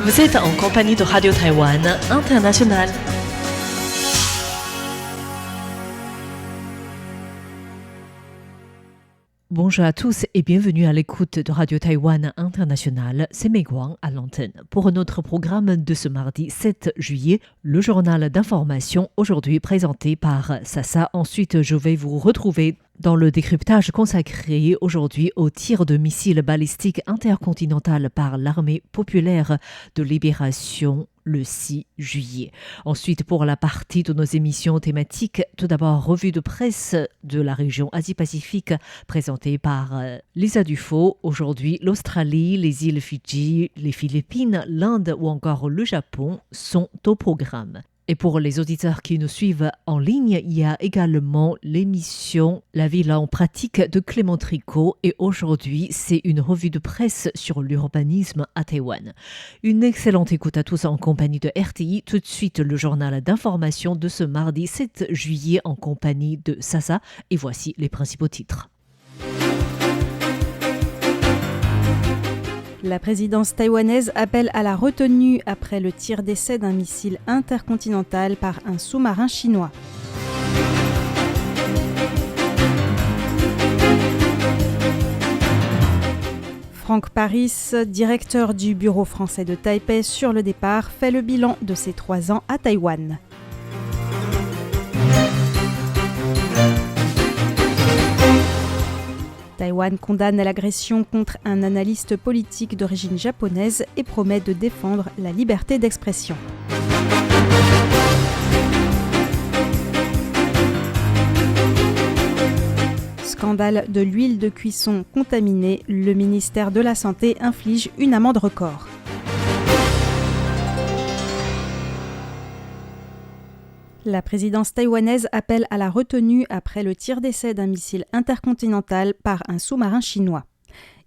Vous êtes en compagnie de Radio Taïwan International. Bonjour à tous et bienvenue à l'écoute de Radio Taïwan International. C'est Mei Guang à l'antenne. Pour notre programme de ce mardi 7 juillet, le journal d'information aujourd'hui présenté par Sasa. Ensuite, je vais vous retrouver dans le décryptage consacré aujourd'hui au tir de missiles balistiques intercontinental par l'armée populaire de libération le 6 juillet. Ensuite, pour la partie de nos émissions thématiques, tout d'abord, revue de presse de la région Asie-Pacifique présentée par Lisa Dufaux. Aujourd'hui, l'Australie, les îles Fidji, les Philippines, l'Inde ou encore le Japon sont au programme. Et pour les auditeurs qui nous suivent en ligne, il y a également l'émission La ville en pratique de Clément Tricot. Et aujourd'hui, c'est une revue de presse sur l'urbanisme à Taïwan. Une excellente écoute à tous en compagnie de RTI. Tout de suite, le journal d'information de ce mardi 7 juillet en compagnie de Sasa. Et voici les principaux titres. La présidence taïwanaise appelle à la retenue après le tir d'essai d'un missile intercontinental par un sous-marin chinois. Franck Paris, directeur du bureau français de Taipei sur le départ, fait le bilan de ses 3 ans à Taïwan. Taïwan condamne l'agression contre un analyste politique d'origine japonaise et promet de défendre la liberté d'expression. Scandale de l'huile de cuisson contaminée, le ministère de la Santé inflige une amende record. La présidence taïwanaise appelle à la retenue après le tir d'essai d'un missile intercontinental par un sous-marin chinois.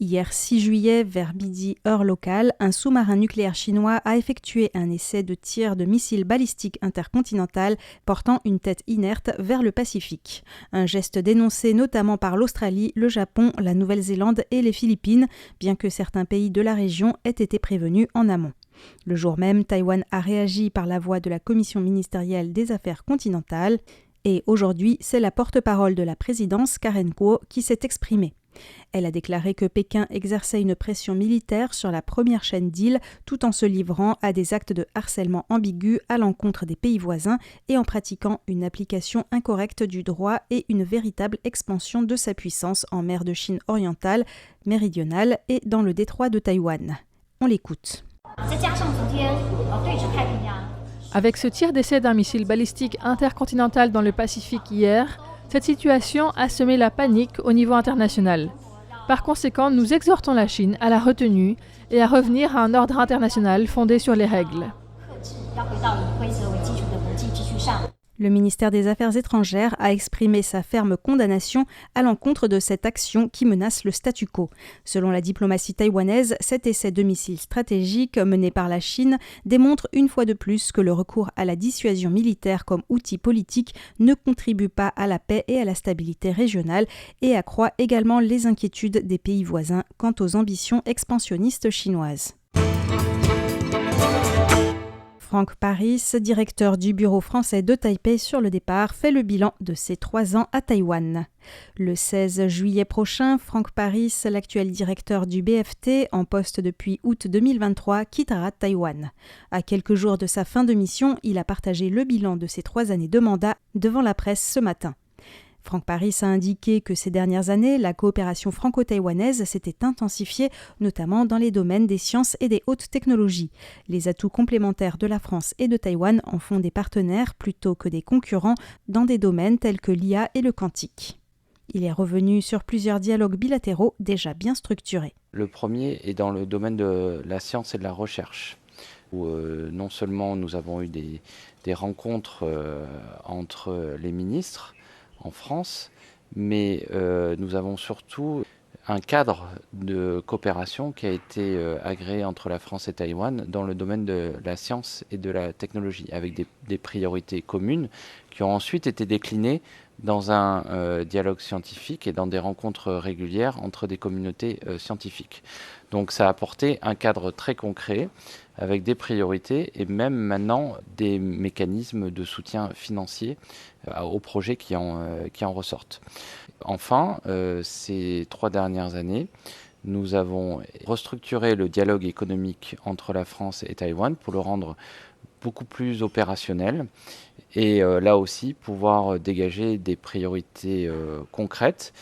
Hier 6 juillet, vers midi heure locale, un sous-marin nucléaire chinois a effectué un essai de tir de missile balistique intercontinental portant une tête inerte vers le Pacifique. Un geste dénoncé notamment par l'Australie, le Japon, la Nouvelle-Zélande et les Philippines, bien que certains pays de la région aient été prévenus en amont. Le jour même, Taïwan a réagi par la voix de la Commission ministérielle des Affaires continentales et aujourd'hui, c'est la porte-parole de la présidence, Karen Kuo, qui s'est exprimée. Elle a déclaré que Pékin exerçait une pression militaire sur la première chaîne d'îles tout en se livrant à des actes de harcèlement ambigus à l'encontre des pays voisins et en pratiquant une application incorrecte du droit et une véritable expansion de sa puissance en mer de Chine orientale, méridionale et dans le détroit de Taïwan. On l'écoute. Avec ce tir d'essai d'un missile balistique intercontinental dans le Pacifique hier, cette situation a semé la panique au niveau international. Par conséquent, nous exhortons la Chine à la retenue et à revenir à un ordre international fondé sur les règles. Le ministère des Affaires étrangères a exprimé sa ferme condamnation à l'encontre de cette action qui menace le statu quo. Selon la diplomatie taïwanaise, cet essai de missile stratégique mené par la Chine démontre une fois de plus que le recours à la dissuasion militaire comme outil politique ne contribue pas à la paix et à la stabilité régionale et accroît également les inquiétudes des pays voisins quant aux ambitions expansionnistes chinoises. Franck Paris, directeur du bureau français de Taipei sur le départ, fait le bilan de ses 3 ans à Taïwan. Le 16 juillet prochain, Franck Paris, l'actuel directeur du BFT, en poste depuis août 2023, quittera Taïwan. À quelques jours de sa fin de mission, il a partagé le bilan de ses 3 années de mandat devant la presse ce matin. Franck Paris a indiqué que ces dernières années, la coopération franco-taïwanaise s'était intensifiée, notamment dans les domaines des sciences et des hautes technologies. Les atouts complémentaires de la France et de Taïwan en font des partenaires plutôt que des concurrents dans des domaines tels que l'IA et le quantique. Il est revenu sur plusieurs dialogues bilatéraux déjà bien structurés. Le premier est dans le domaine de la science et de la recherche, où non seulement nous avons eu des rencontres entre les ministres, en France, mais nous avons surtout un cadre de coopération qui a été agréé entre la France et Taïwan dans le domaine de la science et de la technologie, avec des priorités communes qui ont ensuite été déclinées dans un dialogue scientifique et dans des rencontres régulières entre des communautés scientifiques. Donc ça a apporté un cadre très concret avec des priorités et même maintenant des mécanismes de soutien financier aux projets qui en ressortent. Enfin, ces 3 dernières années, nous avons restructuré le dialogue économique entre la France et Taïwan pour le rendre beaucoup plus opérationnel et là aussi pouvoir dégager des priorités concrètes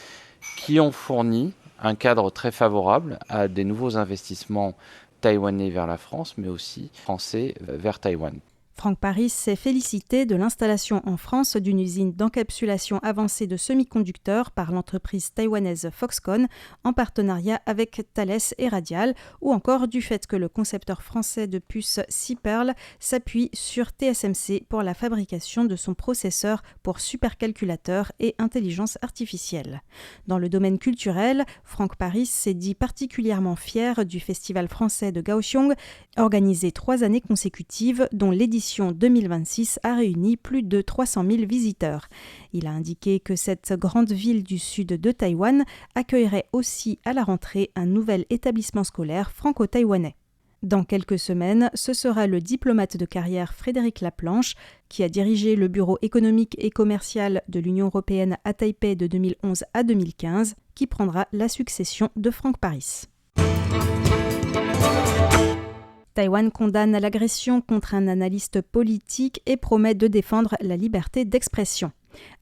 qui ont fourni un cadre très favorable à des nouveaux investissements taïwanais vers la France, mais aussi français vers Taïwan. Franck Paris s'est félicité de l'installation en France d'une usine d'encapsulation avancée de semi-conducteurs par l'entreprise taïwanaise Foxconn en partenariat avec Thales et Radial, ou encore du fait que le concepteur français de puces Sipperl s'appuie sur TSMC pour la fabrication de son processeur pour supercalculateur et intelligence artificielle. Dans le domaine culturel, Franck Paris s'est dit particulièrement fier du Festival français de Kaohsiung, organisé 3 années consécutives, dont l'édition 2026 a réuni plus de 300 000 visiteurs. Il a indiqué que cette grande ville du sud de Taïwan accueillerait aussi à la rentrée un nouvel établissement scolaire franco-taïwanais. Dans quelques semaines, ce sera le diplomate de carrière Frédéric Laplanche, qui a dirigé le bureau économique et commercial de l'Union européenne à Taipei de 2011 à 2015, qui prendra la succession de Franck Paris. Taïwan condamne l'agression contre un analyste politique et promet de défendre la liberté d'expression.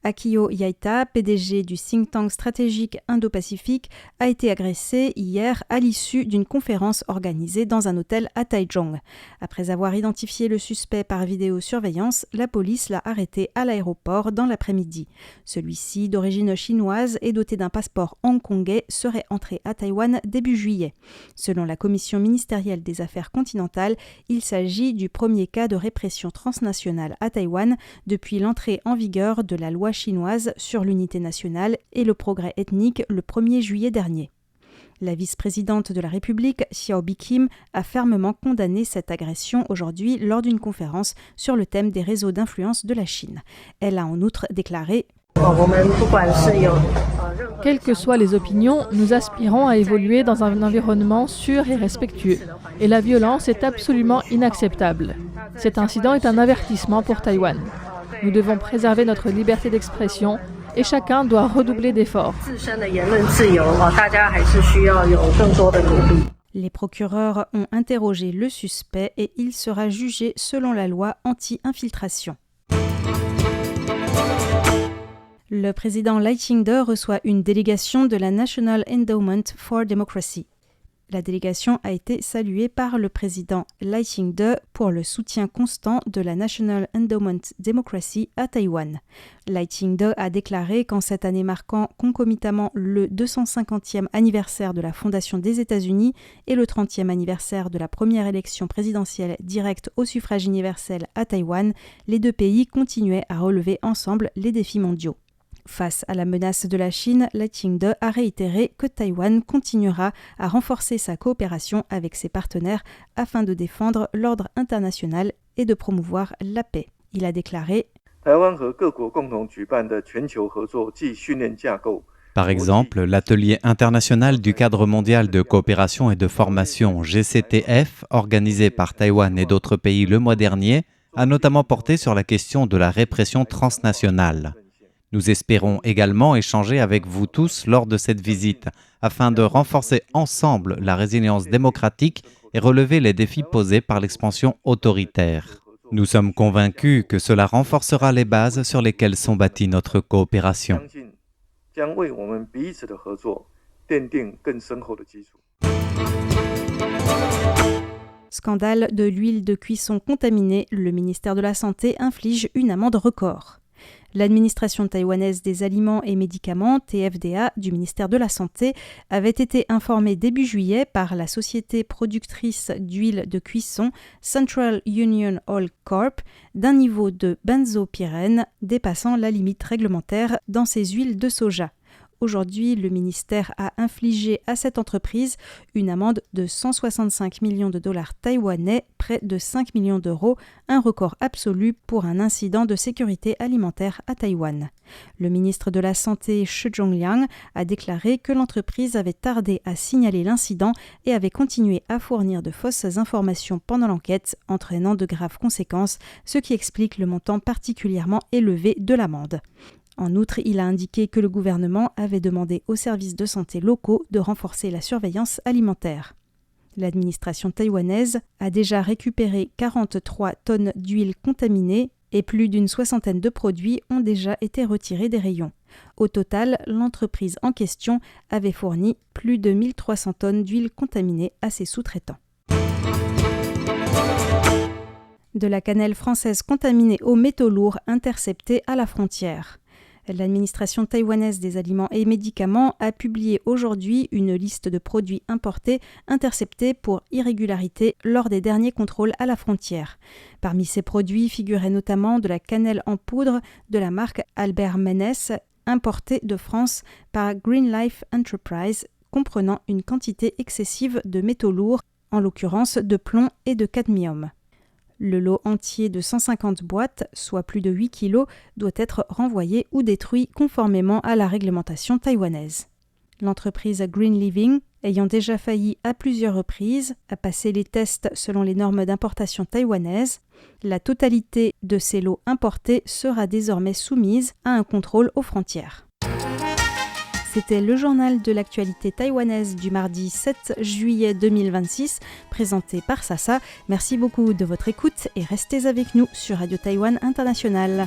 Akio Yaita, PDG du think tank stratégique Indo-Pacifique, a été agressé hier à l'issue d'une conférence organisée dans un hôtel à Taichung. Après avoir identifié le suspect par vidéosurveillance, la police l'a arrêté à l'aéroport dans l'après-midi. Celui-ci, d'origine chinoise et doté d'un passeport hongkongais, serait entré à Taïwan début juillet. Selon la commission ministérielle des affaires continentales, il s'agit du premier cas de répression transnationale à Taïwan depuis l'entrée en vigueur de la loi chinoise sur l'unité nationale et le progrès ethnique le 1er juillet dernier. La vice-présidente de la République, Xiaobi Kim, a fermement condamné cette agression aujourd'hui lors d'une conférence sur le thème des réseaux d'influence de la Chine. Elle a en outre déclaré « Quelles que soient les opinions, nous aspirons à évoluer dans un environnement sûr et respectueux. Et la violence est absolument inacceptable. Cet incident est un avertissement pour Taïwan. Nous devons préserver notre liberté d'expression et chacun doit redoubler d'efforts. » Les procureurs ont interrogé le suspect et il sera jugé selon la loi anti-infiltration. Le président Lai Ching-te reçoit une délégation de la National Endowment for Democracy. La délégation a été saluée par le président Lai Ching-te pour le soutien constant de la National Endowment Democracy à Taïwan. Lai Ching-te a déclaré qu'en cette année marquant concomitamment le 250e anniversaire de la fondation des États-Unis et le 30e anniversaire de la première élection présidentielle directe au suffrage universel à Taïwan, les deux pays continuaient à relever ensemble les défis mondiaux. Face à la menace de la Chine, Lai Ching-te a réitéré que Taïwan continuera à renforcer sa coopération avec ses partenaires afin de défendre l'ordre international et de promouvoir la paix. Il a déclaré Par exemple, l'atelier international du cadre mondial de coopération et de formation GCTF, organisé par Taïwan et d'autres pays le mois dernier, a notamment porté sur la question de la répression transnationale. Nous espérons également échanger avec vous tous lors de cette visite afin de renforcer ensemble la résilience démocratique et relever les défis posés par l'expansion autoritaire. Nous sommes convaincus que cela renforcera les bases sur lesquelles sont bâties notre coopération. Scandale de l'huile de cuisson contaminée, le ministère de la Santé inflige une amende record. L'administration taïwanaise des aliments et médicaments, TFDA, du ministère de la Santé, avait été informée début juillet par la société productrice d'huile de cuisson Central Union Oil Corp d'un niveau de benzopyrène dépassant la limite réglementaire dans ses huiles de soja. Aujourd'hui, le ministère a infligé à cette entreprise une amende de 165 millions de dollars taïwanais, près de 5 millions d'euros, un record absolu pour un incident de sécurité alimentaire à Taïwan. Le ministre de la Santé, Shi Zhongliang, a déclaré que l'entreprise avait tardé à signaler l'incident et avait continué à fournir de fausses informations pendant l'enquête, entraînant de graves conséquences, ce qui explique le montant particulièrement élevé de l'amende. En outre, il a indiqué que le gouvernement avait demandé aux services de santé locaux de renforcer la surveillance alimentaire. L'administration taïwanaise a déjà récupéré 43 tonnes d'huile contaminée et plus d'une soixantaine de produits ont déjà été retirés des rayons. Au total, l'entreprise en question avait fourni plus de 1300 tonnes d'huile contaminée à ses sous-traitants. De la cannelle française contaminée aux métaux lourds interceptés à la frontière. L'administration taïwanaise des aliments et médicaments a publié aujourd'hui une liste de produits importés interceptés pour irrégularité lors des derniers contrôles à la frontière. Parmi ces produits figuraient notamment de la cannelle en poudre de la marque Albert Ménès, importée de France par Green Life Enterprise, comprenant une quantité excessive de métaux lourds, en l'occurrence de plomb et de cadmium. Le lot entier de 150 boîtes, soit plus de 8 kilos, doit être renvoyé ou détruit conformément à la réglementation taïwanaise. L'entreprise Green Living, ayant déjà failli à plusieurs reprises, a passé les tests selon les normes d'importation taïwanaises. La totalité de ces lots importés sera désormais soumise à un contrôle aux frontières. C'était le journal de l'actualité taïwanaise du mardi 7 juillet 2026, présenté par Sasa. Merci beaucoup de votre écoute et restez avec nous sur Radio Taïwan International.